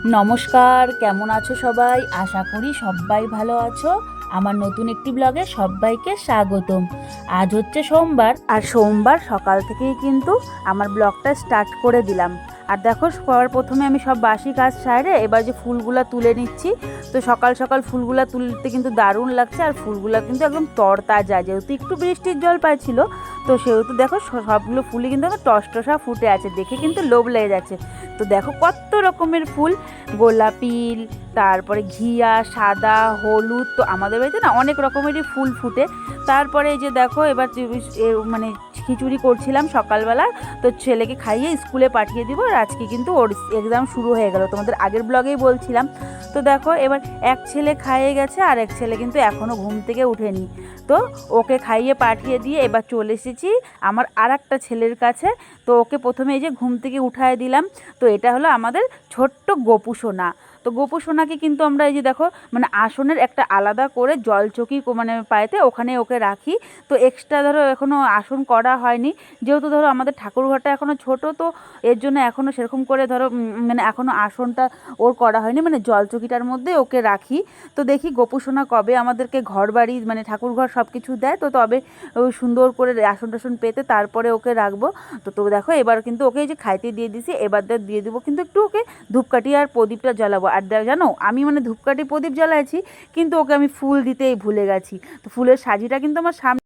নমস্কার, কেমন আছো সবাই? আশা করি সবাই ভালো আছো। আমার নতুন একটি ব্লগে সবাইকে স্বাগতম। আজ হচ্ছে সোমবার, আর সোমবার সকাল থেকেই কিন্তু আমার ব্লগটা স্টার্ট করে দিলাম। আর দেখো, সবার প্রথমে আমি সব বাসি কাজ সারে এবার যে ফুলগুলা তুলে নিচ্ছি। তো সকাল সকাল ফুলগুলা তুলতে কিন্তু দারুণ লাগছে, আর ফুলগুলা কিন্তু একদম তরতাজা, যেহেতু একটু বৃষ্টির জল পাইছিল। তো সেহেতু দেখো সবগুলো ফুলই কিন্তু আমার টসটসা ফুটে আছে, দেখে কিন্তু লোভ লেগে যাচ্ছে। তো দেখো কত রকমের ফুল, গোলাপি, তারপরে ঘিয়া, সাদা, হলুদ। তো আমাদের বাড়িতে না অনেক রকমেরই ফুল ফুটে। তারপরে এই যে দেখো, এবার মানে খিচুড়ি করছিলাম সকালবেলা। তো ছেলেকে খাইয়ে স্কুলে পাঠিয়ে দিব, আর আজকে কিন্তু ওর এক্সাম শুরু হয়ে গেল, তোমাদের আগের ব্লগেই বলছিলাম। তো দেখো, এবার এক ছেলে খাইয়ে গেছে, আর এক ছেলে কিন্তু এখনও ঘুম থেকে উঠেনি। তো ওকে খাইয়ে পাঠিয়ে দিয়ে এবার চলে এসেছি আমার আর একটা ছেলের কাছে। তো ওকে প্রথমে এই যে ঘুম থেকে উঠায় দিলাম। তো এটা হলো আমাদের ছোট্ট গোপু সোনা। তো গোপু সোনাকে কিন্তু আমরা এই যে দেখো, মানে আসনের একটা আলাদা করে জলচকি মানে পায়েতে ওখানে ওকে রাখি। তো এক্সট্রা ধরো এখনও আসন করা হয়নি, যেহেতু ধরো আমাদের ঠাকুরঘরটা এখনও ছোট। তো এর জন্য এখনও সেরকম করে ধরো মানে এখনও আসনটা ওর করা হয়নি, মানে জলচকিটার মধ্যে ওকে রাখি। তো দেখি গোপু সোনা কবে আমাদেরকে ঘর বাড়ি মানে ঠাকুরঘর সব কিছু দেয়, তো তবে সুন্দর করে আসন টাসন পেতে তারপরে ওকে রাখবো। তো দেখো, এবার কিন্তু ওকে এই যে খাইতে দিয়ে দিছি, এবার দিয়ে দেবো কিন্তু একটু ওকে ধূপকাঠি আর প্রদীপটা জ্বালাবো। আর জানো, আমি মানে ধূপকাঠি প্রদীপ জ্বালাইছি, কিন্তু ওকে আমি ফুল দিতেই ভুলে গেছি। তো ফুলের সাজিটা কিন্তু আমার সামনে।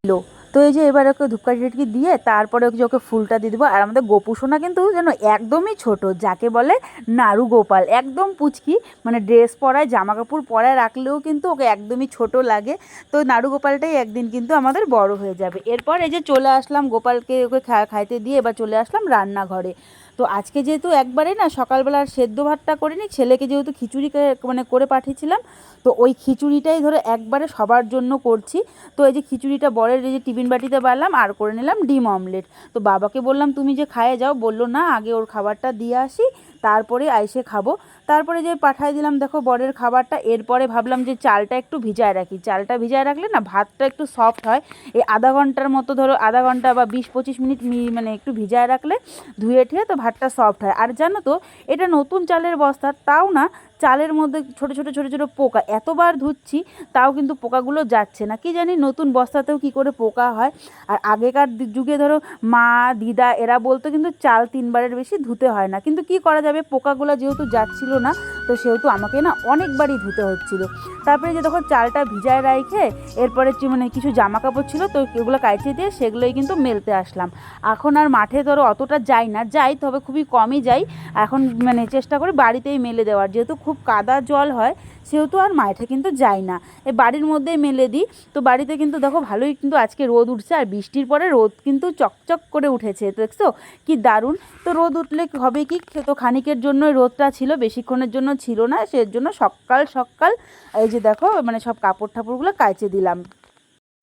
তো এই যে এবার ওকে ধূপকাঠি দিয়ে তারপরে ওকে ফুলটা দিয়ে দেবো। আর আমাদের গোপু সোনা কিন্তু যেন একদমই ছোট, যাকে বলে নাড়ু গোপাল, একদম পুচকি। মানে ড্রেস পরায়, জামা কাপড় পরায় রাখলেও কিন্তু ওকে একদমই ছোট লাগে। তো নাড়ু গোপালটাই একদিন কিন্তু আমাদের বড় হয়ে যাবে। এরপর এই যে চলে আসলাম গোপালকে ওকে খাইতে দিয়ে, এবার চলে আসলাম রান্নাঘরে। তো আজকে যেহেতু একবারে না সকালবেলা সেদ্ধ ভাতটা করিনি, ছেলেকে যেহেতু খিচুড়ি মানে করে পাঠিয়েছিলাম, তো ওই খিচুড়িটাই ধরো একবারে সবার জন্য করছি। তো এই যে খিচুড়িটা বরের এই যে টিফিন বাটিতে বাড়লাম, আর করে নিলাম ডিম অমলেট। তো বাবাকে বললাম তুমি যে খাইয়ে যাও, বললো না আগে ওর খাবারটা দিয়ে আসি, তারপরে আইসে খাবো। তারপরে যে পাঠাই দিলাম দেখো বরের খাবারটা। এরপরে ভাবলাম যে চালটা একটু ভিজায় রাখি, চালটা ভিজায় রাখলে না ভাতটা একটু সফট হয়। এই আধা ঘন্টার মতো ধরো, আধা ঘন্টা বা 20-25 মিনিট মানে একটু ভিজায় রাখলে ধুয়ে ঠিয়ে তো ভাতটা সফট হয়। আর জানো তো, এটা নতুন চালের বস্তা, তাও না চালের মধ্যে ছোট ছোট ছোট ছোট পোকা, এতবার ধুচ্ছি তাও কিন্তু পোকাগুলো যাচ্ছে না। কি জানি নতুন বস্তাতেও কি করে পোকা হয়। আর আগেকার যুগে ধরো মা, দিদা এরা বলতো কিন্তু চাল 3বারের বেশি ধুতে হয় না, কিন্তু কি করা যাবে, পোকাগুলো যেহেতু যাচ্ছিল না, তো সেহেতু আমাকে না অনেকবারই ধুতে হচ্ছিল। তারপরে যে তখন চালটা ভিজায় রাখে, এরপরে মানে কিছু জামা কাপড় ছিল, তো এগুলো কাইচে দিয়ে সেগুলোই কিন্তু মেলতে আসলাম। এখন আর মাঠে ধরো অতটা যাই না, যাই তবে খুবই কমই যাই। এখন মানে চেষ্টা করি বাড়িতেই মেলে দেওয়ার, যেহেতু খুব কাদা জল হয় সেহেতু আর মাঠে কিন্তু যাই না, এই বাড়ির মধ্যেই মেলে দিই। তো বাড়িতে কিন্তু দেখো ভালোই কিন্তু আজকে রোদ উঠছে, আর বৃষ্টির পরে রোদ কিন্তু চকচক করে উঠেছে, তো দেখছো কি দারুণ। তো রোদ উঠলে হবে কি, তো খানিকের জন্যই রোদটা ছিল, বেশিক্ষণের জন্য ছিল না, সেজন্য সকাল সকাল এই যে দেখো মানে সব কাপড় ঠাপড়গুলো কাচে দিলাম।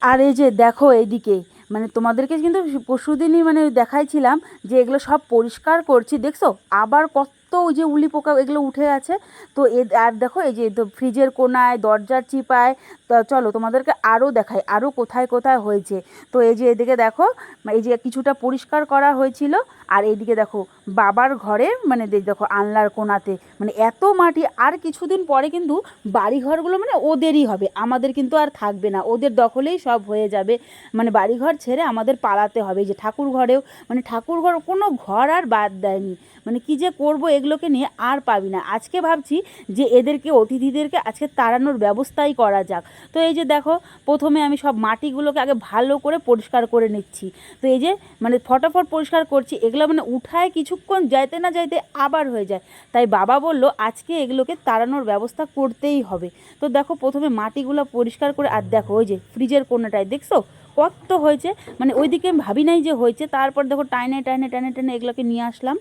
আর এই যে দেখো এইদিকে, মানে তোমাদেরকে কিন্তু পরশুদিনই মানে দেখাইছিলাম যে এগুলো সব পরিষ্কার করছি, দেখছো আবার কত ওই যে উলি পোকা এগুলো উঠে আছে। তো আর দেখো এই যে ফ্রিজের কোনায়, দরজার চিপায়। তো চলো তোমাদেরকে আরও দেখাই আরও কোথায় কোথায় হয়েছে। তো এই যে এদিকে দেখো, এই যে কিছুটা পরিষ্কার করা হয়েছিল। আর এইদিকে দেখো বাবার ঘরে, মানে দেখো আনলার কোনাতে মানে এত মাটি। আর কিছুদিন পরে কিন্তু বাড়িঘরগুলো মানে ওদেরই হবে, আমাদের কিন্তু আর থাকবে না, ওদের দখলেই সব হয়ে যাবে। মানে বাড়িঘর ছেড়ে আমাদের পালাতে হবে। যে ঠাকুর ঘরেও, মানে ঠাকুর ঘর কোনো ঘর আর বাদ দেয়নি। মানে কি যে করব এগুলোকে নিয়ে আর পাবি না। আজকে ভাবছি যে এদেরকে, অতিথিদেরকে আজকে তাড়ানোর ব্যবস্থাই করা যাক। তো এই যে দেখো, প্রথমে আমি সব মাটিগুলোকে আগে ভালো করে পরিষ্কার করে নিচ্ছি। তো এই যে মানে ফটাফট পরিষ্কার করছি, এগুলো মানে উঠায় কিছুক্ষণ যাইতে না যাইতে আবার হয়ে যায়। তাই বাবা বলল আজকে এগুলোকে তাড়ানোর ব্যবস্থা করতেই হবে। তো দেখো প্রথমে মাটিগুলো পরিষ্কার করে, আর দেখো ওই যে ফ্রিজের কোণাটায় দেখছো কত হয়েছে, মানে ওইদিকে আমি ভাবি নাই যে হয়েছে। তারপর দেখো টাইনে টাইনে টাইনে টাইনে এগুলোকে নিয়ে আসলাম,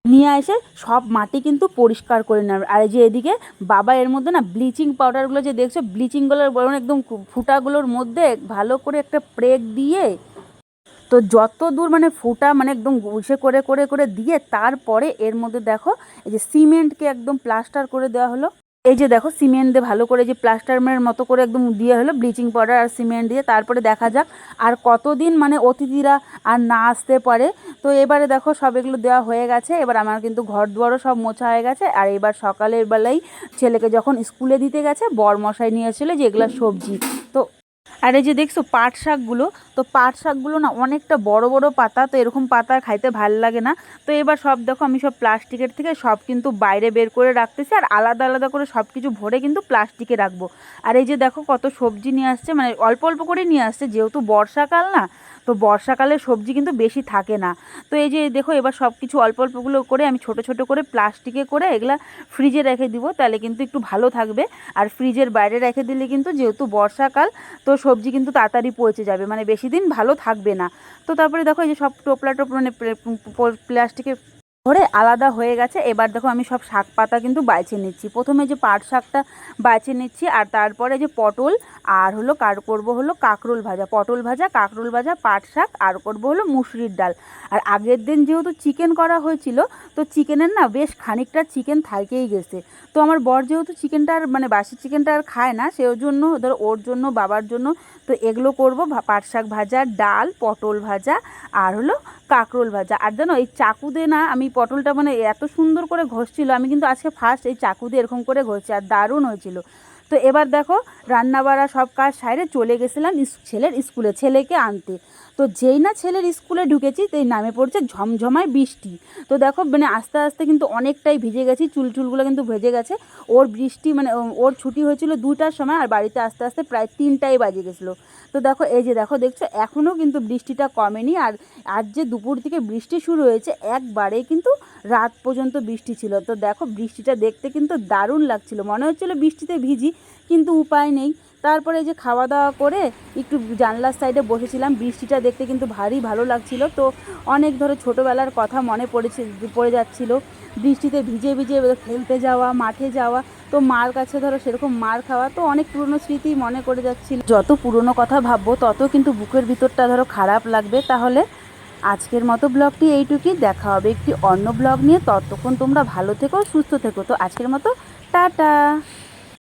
নিয়ে এসে সব মাটি কিন্তু পরিষ্কার করে নেব। আর এই যে এদিকে বাবা এর মধ্যে না ব্লিচিং পাউডারগুলো যে দেখছো, ব্লিচিংগুলোর বরং একদম ফুটাগুলোর মধ্যে ভালো করে একটা প্রেক দিয়ে, তো যত দূর মানে ফুটা মানে একদম ঘুষে করে করে করে দিয়ে তারপরে এর মধ্যে দেখো এই যে সিমেন্টকে একদম প্লাস্টার করে দেওয়া হলো। এই যে দেখো সিমেন্ট দিয়ে ভালো করে যে প্লাস্টারের মতো করে একদম দিয়ে হলো ব্লিচিং পাউডার আর সিমেন্ট দিয়ে, তারপরে দেখা যাক আর কতদিন মানে অতিথিরা আর না আসতে পারে। তো এবারে দেখো সব এগুলো দেওয়া হয়ে গেছে, এবার আমার কিন্তু ঘর দুয়ারও সব মোছা হয়ে গেছে। আর এবার সকালের বেলায় ছেলেকে যখন স্কুলে দিতে গেছে বরমশাই নিয়ে এসেছিলো যে এগুলো সবজি। তো আর এই যে দেখছো পাট শাকগুলো, তো পাট শাকগুলো না অনেকটা বড় বড় পাতা, তো এরকম পাতা খাইতে ভাল লাগে না। তো এবার সব দেখো আমি সব প্লাস্টিকের থেকে সব কিন্তু বাইরে বের করে রাখতেছি, আর আলাদা আলাদা করে সব কিছু ভরে কিন্তু প্লাস্টিকে রাখবো। আর এই যে দেখো কত সবজি নিয়ে আসছে, মানে অল্প অল্প করে নিয়ে আসছে যেহেতু বর্ষাকাল না, তো বর্ষাকালে সবজি কিন্তু বেশি থাকে না। তো এই যে দেখো এবার সব কিছু অল্প অল্পগুলো করে আমি ছোট ছোট করে প্লাস্টিকে করে এগুলা ফ্রিজে রেখে দিব, তাহলে কিন্তু একটু ভালো থাকবে। আর ফ্রিজের বাইরে রেখে দিলে কিন্তু যেহেতু বর্ষাকাল, তো সবজি কিন্তু তাড়াতাড়ি পচে যাবে, মানে বেশি দিন ভালো থাকবে না। তো তারপরে দেখো এই যে সব টোপলা মানে প্লাস্টিকে ধরে আলাদা হয়ে গেছে। এবার দেখো আমি সব শাক পাতা কিন্তু বাইছে নিচ্ছি। প্রথমে যে পাট শাকটা বাইছে নিচ্ছি, আর তারপরে যে পটল, আর হলো করবো হলো কাঁকরোল ভাজা, পটল ভাজা, কাঁকরোল ভাজা, পাট শাক, আর করবো হলো মুসুরির ডাল। আর আগের দিন যেহেতু চিকেন করা হয়েছিল, তো চিকেনের না বেশ খানিকটা চিকেন থাইকেই গেছে। তো আমার বর যেহেতু চিকেনটা আর মানে বাসি চিকেনটা আর খায় না, সেই জন্য ধরো ওর জন্য বাবার জন্য তো এগুলো করবো, পাট শাক ভাজা, ডাল, পটল ভাজা, আর হলো কাঁকরোল ভাজা। আর জানো এই চাকু দিয়ে না আমি পটলটা মানে এত সুন্দর করে ঘষছিল, আমি কিন্তু আজকে ফার্স্ট এই চাকু দিয়ে এরকম করে ঘষছি, আর দারুণ হয়েছিল। তো এবার দেখো রান্নাবাড়া সব কাজ সাইরে চলে গেছিলাম ছেলের স্কুলে ছেলেকে আনতে। তো যেই না ছেলের স্কুলে ঢুকেছি তেই নামে পড়ছে ঝমঝমায় বৃষ্টি। তো দেখো মানে আস্তে আস্তে কিন্তু অনেকটাই ভিজে গেছি, চুলগুলো কিন্তু ভেজে গেছে। ওর বৃষ্টি মানে ওর ছুটি হয়েছিল 2টার সময়, আর বাড়িতে আস্তে আস্তে প্রায় 3টাই বাজে গেছিলো। তো দেখো এই যে দেখছো এখনও কিন্তু বৃষ্টিটা কমেনি। আর আজ যে দুপুর থেকে বৃষ্টি শুরু হয়েছে একবারেই কিন্তু রাত পর্যন্ত বৃষ্টি ছিল। তো দেখো বৃষ্টিটা দেখতে কিন্তু দারুণ লাগছিল, মনে হচ্ছিলো বৃষ্টিতে ভিজি, কিন্তু উপায় নেই। তারপরে যে খাওয়া দাওয়া করে একটু জানলার সাইডে বসেছিলাম, বৃষ্টিটা দেখতে কিন্তু ভারী ভালো লাগছিল। তো অনেক ধরো ছোটোবেলার কথা মনে পড়ে যাচ্ছিলো, বৃষ্টিতে ভিজে ভিজে খেলতে যাওয়া, মাঠে যাওয়া, তো মার কাছে ধরো সেরকম মার খাওয়া, তো অনেক পুরনো স্মৃতি মনে করে যাচ্ছিল। যত পুরনো কথা ভাববো তত কিন্তু বুকের ভিতরটা ধরো খারাপ লাগবে। তাহলে আজকের মতো ব্লগটি এইটুকুই, দেখা হবে একটি অন্য ব্লগ নিয়ে। ততক্ষণ তোমরা ভালো থেকো, সুস্থ থেকো। তো আজকের মতো টাটা।